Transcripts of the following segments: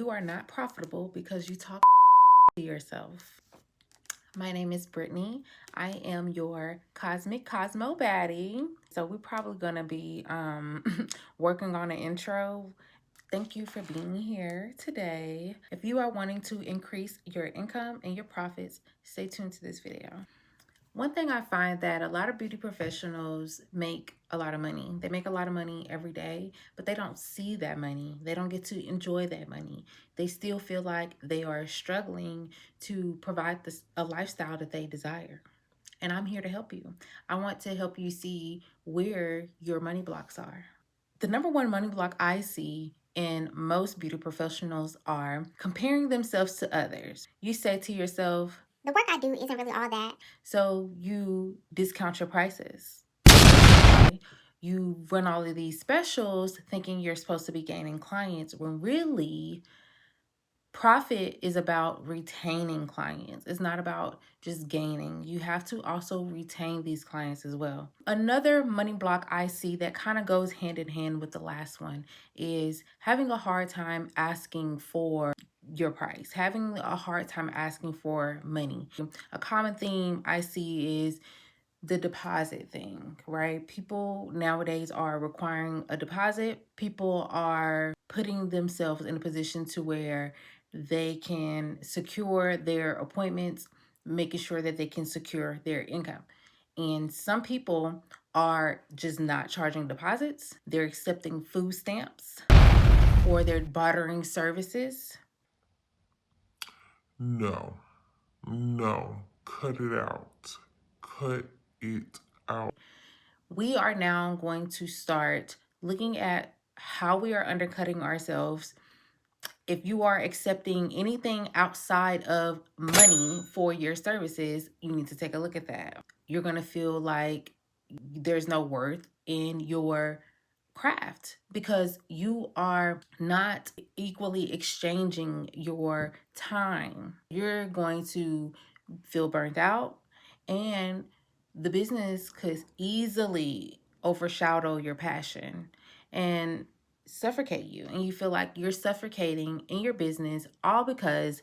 You are not profitable because you talk to yourself. My name is Brittany. I am your Cosmic Cosmo Baddie. So we're probably gonna be working on an intro. Thank you for being here today. If you are wanting to increase your income and your profits, stay tuned to this video. One thing I find that a lot of beauty professionals make a lot of money. They make a lot of money every day, but they don't see that money. They don't get to enjoy that money. They still feel like they are struggling to provide a lifestyle that they desire. And I'm here to help you. I want to help you see where your money blocks are. The number one money block I see in most beauty professionals are comparing themselves to others. You say to yourself, the work I do isn't really all that. So you discount your prices. You run all of these specials thinking you're supposed to be gaining clients when really profit is about retaining clients. It's not about just gaining. You have to also retain these clients as well. Another money block I see that kind of goes hand in hand with the last one is having a hard time asking for your price, having a hard time asking for money. A common theme I see is the deposit thing, right? People nowadays are requiring a deposit. People are putting themselves in a position to where they can secure their appointments, making sure that they can secure their income. And some people are just not charging deposits. They're accepting food stamps or they're bartering services. No, cut it out. Cut it out. We are now going to start looking at how we are undercutting ourselves. If you are accepting anything outside of money for your services, you need to take a look at that. You're going to feel like there's no worth in your craft because you are not equally exchanging your time. You're going to feel burnt out, and the business could easily overshadow your passion and suffocate you, and you feel like you're suffocating in your business all because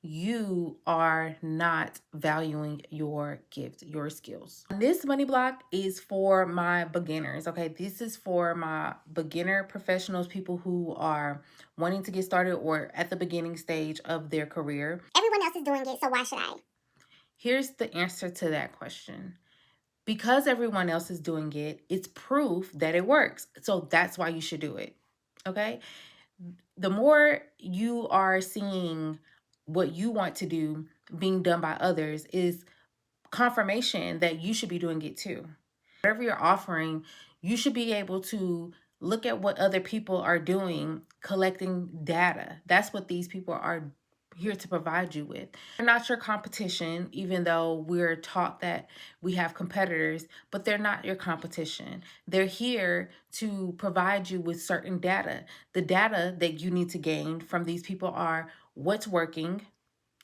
you are not valuing your gift, your skills. This money block is for my beginners, okay? This is for my beginner professionals, people who are wanting to get started or at the beginning stage of their career. Everyone else is doing it, so why should I? Here's the answer to that question. Because everyone else is doing it, it's proof that it works. So that's why you should do it, okay? The more you are seeing what you want to do being done by others is confirmation that you should be doing it too. Whatever you're offering, you should be able to look at what other people are doing, collecting data. That's what these people are here to provide you with. They're not your competition, even though we're taught that we have competitors, but they're not your competition. They're here to provide you with certain data. The data that you need to gain from these people are what's working,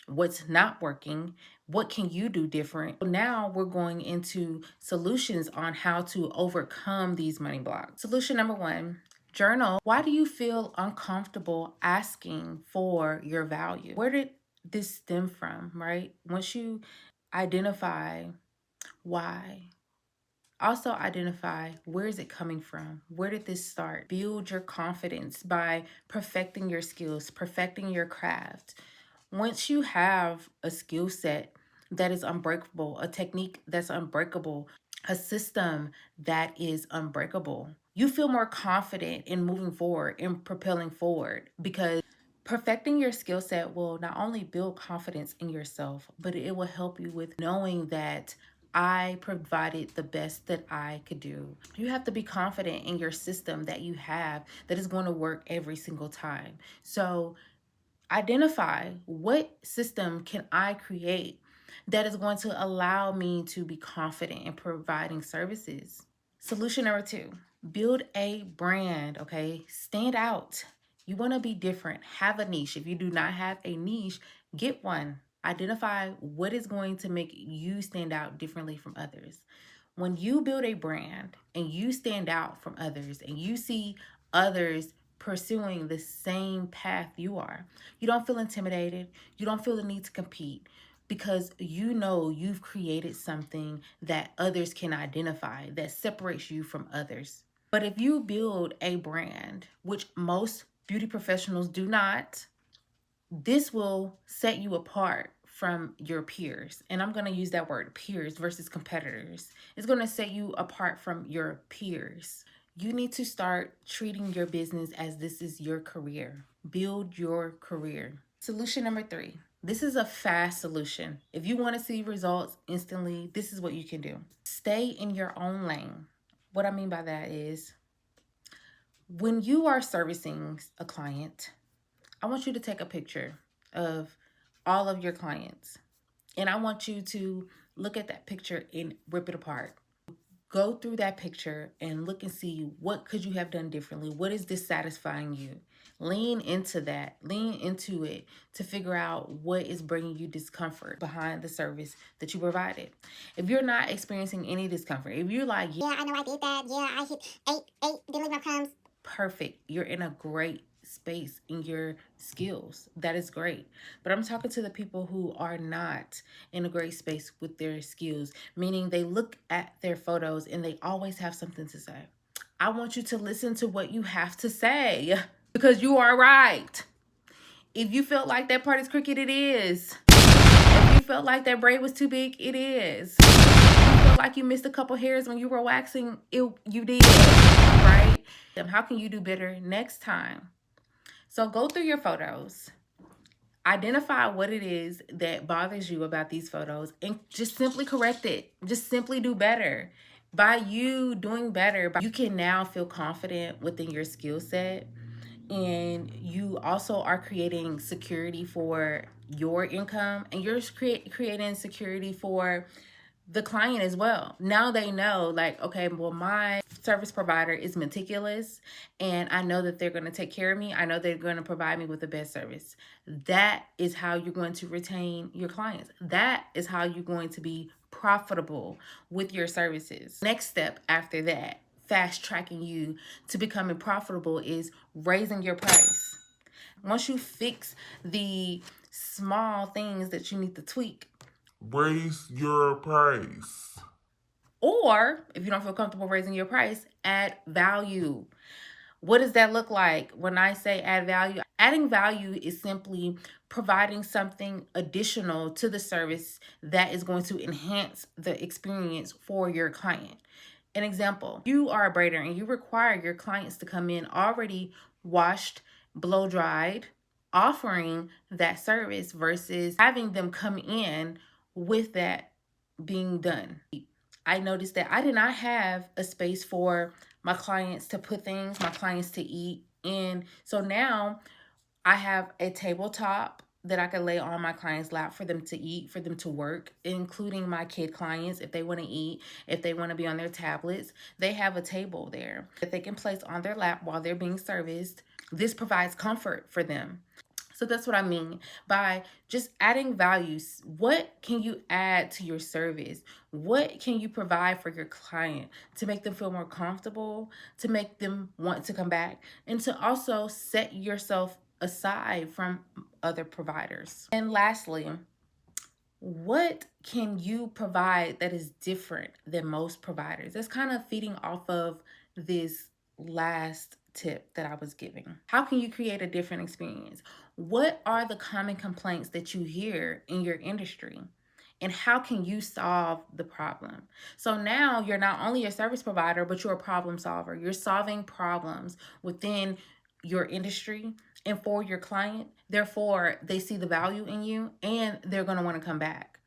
what's not working, what can you do different. Now we're going into solutions on how to overcome these money blocks. Solution number one, journal. Why do you feel uncomfortable asking for your value? Where did this stem from, right? Once you identify why, also identify where is it coming from? Where did this start? Build your confidence by perfecting your skills, perfecting your craft. Once you have a skill set that is unbreakable, a technique that's unbreakable, a system that is unbreakable, you feel more confident in moving forward, in propelling forward, because perfecting your skill set will not only build confidence in yourself, but it will help you with knowing that I provided the best that I could do. You have to be confident in your system that you have that is going to work every single time. So identify what system can I create that is going to allow me to be confident in providing services. Solution number two, build a brand, okay? Stand out. You want to be different. Have a niche. If you do not have a niche, get one. Identify what is going to make you stand out differently from others. When you build a brand and you stand out from others and you see others pursuing the same path you are. You don't feel intimidated. You don't feel the need to compete because you know you've created something that others can identify that separates you from others. But if you build a brand, which most beauty professionals do not, this will set you apart from your peers. And I'm going to use that word, peers versus competitors. It's going to set you apart from your peers. You need to start treating your business as this is your career. Build your career. Solution number 3. This is a fast solution. If you want to see results instantly, this is what you can do. Stay in your own lane. What I mean by that is when you are servicing a client, I want you to take a picture of all of your clients. And I want you to look at that picture and rip it apart. Go through that picture and look and see what could you have done differently? What is dissatisfying you? Lean into that. Lean into it to figure out what is bringing you discomfort behind the service that you provided. If you're not experiencing any discomfort, if you're like, Yeah, I know I did that. Yeah, I hit eight, didn't leave my crumbs. perfect, you're in a great space in your skills. That is great. But I'm talking to the people who are not in a great space with their skills, meaning they look at their photos and they always have something to say. I want you to listen to what you have to say because you are right. If you felt like that part is crooked, it is. If you felt like that braid was too big, it is. If you felt like you missed a couple hairs when you were waxing, you did, right? How can you do better next time? So go through your photos, identify what it is that bothers you about these photos, and just simply correct it. Just simply do better. By you doing better, you can now feel confident within your skill set. And you also are creating security for your income, and you're creating security for the client as well. Now they know, like, okay, well, my service provider is meticulous and I know that they're going to take care of me. I know they're going to provide me with the best service. That is how you're going to retain your clients. That is how you're going to be profitable with your services. Next step after that, fast tracking you to becoming profitable, is raising your price. Once you fix the small things that you need to tweak, Raise your price. or if you don't feel comfortable raising your price, add value. What does that look like when I say add value? Adding value is simply providing something additional to the service that is going to enhance the experience for your client. An example, you are a braider and you require your clients to come in already washed, blow dried, offering that service versus having them come in with that being done. I noticed that I did not have a space for my clients to put things, my clients to eat. And so now I have a tabletop that I can lay on my client's lap for them to eat, for them to work, including my kid clients. If they want to eat, if they want to be on their tablets, they have a table there that they can place on their lap while they're being serviced. This provides comfort for them. So that's what I mean by just adding values. What can you add to your service? What can you provide for your client to make them feel more comfortable, to make them want to come back, and to also set yourself aside from other providers? And lastly, what can you provide that is different than most providers? That's kind of feeding off of this last tip that I was giving. How can you create a different experience? What are the common complaints that you hear in your industry? And how can you solve the problem? So now you're not only a service provider, but you're a problem solver. You're solving problems within your industry and for your client. Therefore, they see the value in you and they're going to want to come back.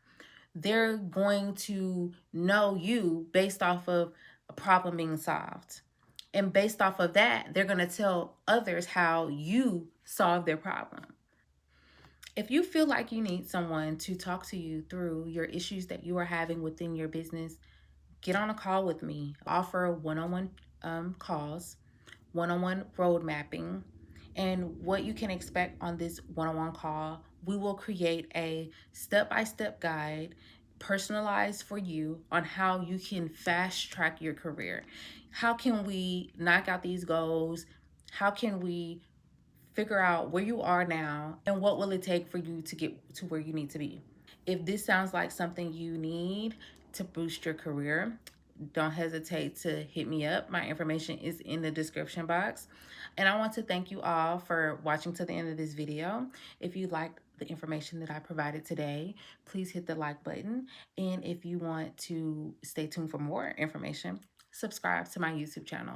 They're going to know you based off of a problem being solved. And based off of that, they're going to tell others how you solve their problem. If you feel like you need someone to talk to you through your issues that you are having within your business, get on a call with me. Offer one-on-one calls, one-on-one road mapping, and what you can expect on this one-on-one call. We will create a step-by-step guide personalized for you on how you can fast track your career. How can we knock out these goals? How can we figure out where you are now and what will it take for you to get to where you need to be? If this sounds like something you need to boost your career, don't hesitate to hit me up. My information is in the description box. And I want to thank you all for watching to the end of this video. If you liked the information that I provided today, please hit the like button. And if you want to stay tuned for more information, subscribe to my YouTube channel.